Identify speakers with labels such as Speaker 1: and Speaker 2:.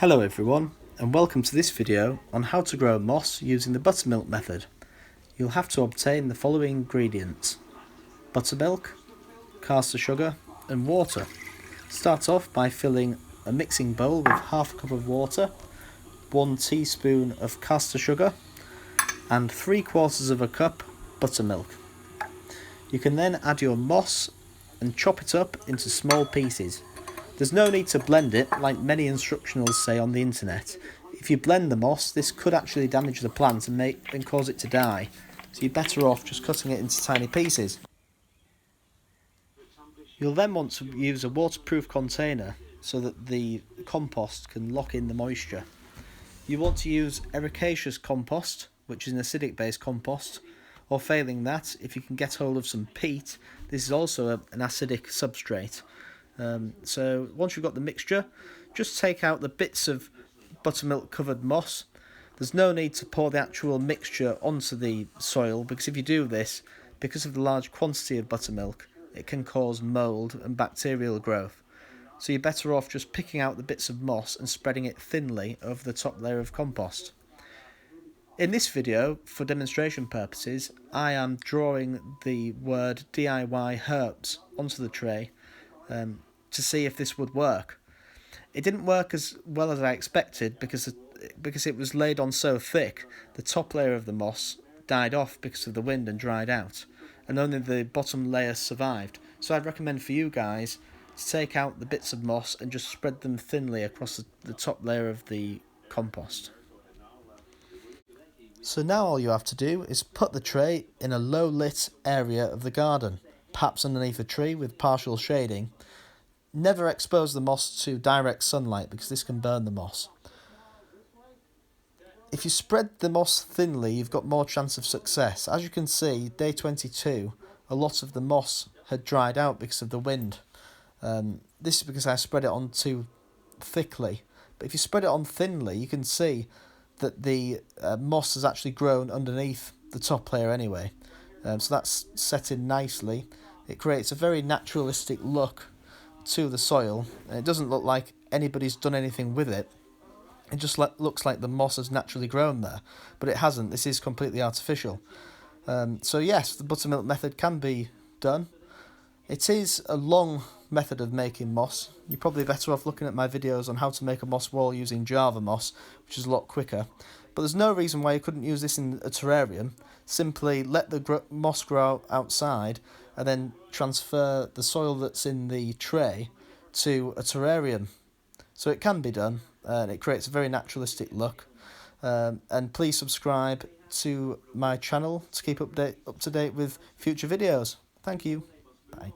Speaker 1: Hello everyone, and welcome to this video on how to grow moss using the buttermilk method. You'll have to obtain the following ingredients: buttermilk, caster sugar and water. Start off by filling a mixing bowl with half a cup of water, 1 teaspoon of caster sugar and 3/4 of a cup buttermilk. You can then add your moss and chop it up into small pieces. There's no need to blend it like many instructionals say on the internet. If you blend the moss, this could actually damage the plant and cause it to die, so you're better off just cutting it into tiny pieces. You'll then want to use a waterproof container so that the compost can lock in the moisture. You want to use ericaceous compost, which is an acidic based compost, or failing that, if you can get hold of some peat, this is also an acidic substrate. So once you've got the mixture, just take out the bits of buttermilk covered moss. There's no need to pour the actual mixture onto the soil, because if you do this, because of the large quantity of buttermilk, it can cause mould and bacterial growth. So you're better off just picking out the bits of moss and spreading it thinly over the top layer of compost. In this video, for demonstration purposes, I am drawing the word DIY herbs onto the tray to see if this would work. It didn't work as well as I expected because it was laid on so thick. The top layer of the moss died off because of the wind and dried out, and only the bottom layer survived. So I'd recommend for you guys to take out the bits of moss and just spread them thinly across the top layer of the compost. So now all you have to do is put the tray in a low lit area of the garden, perhaps underneath a tree with partial shading. Never expose the moss to direct sunlight because this can burn the moss. If you spread the moss thinly, you've got more chance of success. As you can see, day 22, a lot of the moss had dried out because of the wind. This is because I spread it on too thickly. But if you spread it on thinly, you can see that the moss has actually grown underneath the top layer anyway. So that's set in nicely. It creates a very naturalistic look to the soil, and it doesn't look like anybody's done anything with it. It just looks like the moss has naturally grown there, but it hasn't. This is completely artificial. So yes, the buttermilk method can be done. It is a long method of making moss. You're probably better off looking at my videos on how to make a moss wall using Java moss, which is a lot quicker. But there's no reason why you couldn't use this in a terrarium. Simply let the moss grow outside and then transfer the soil that's in the tray to a terrarium. So it can be done, and it creates a very naturalistic look. And please subscribe to my channel to keep up to date with future videos. Thank you. Bye.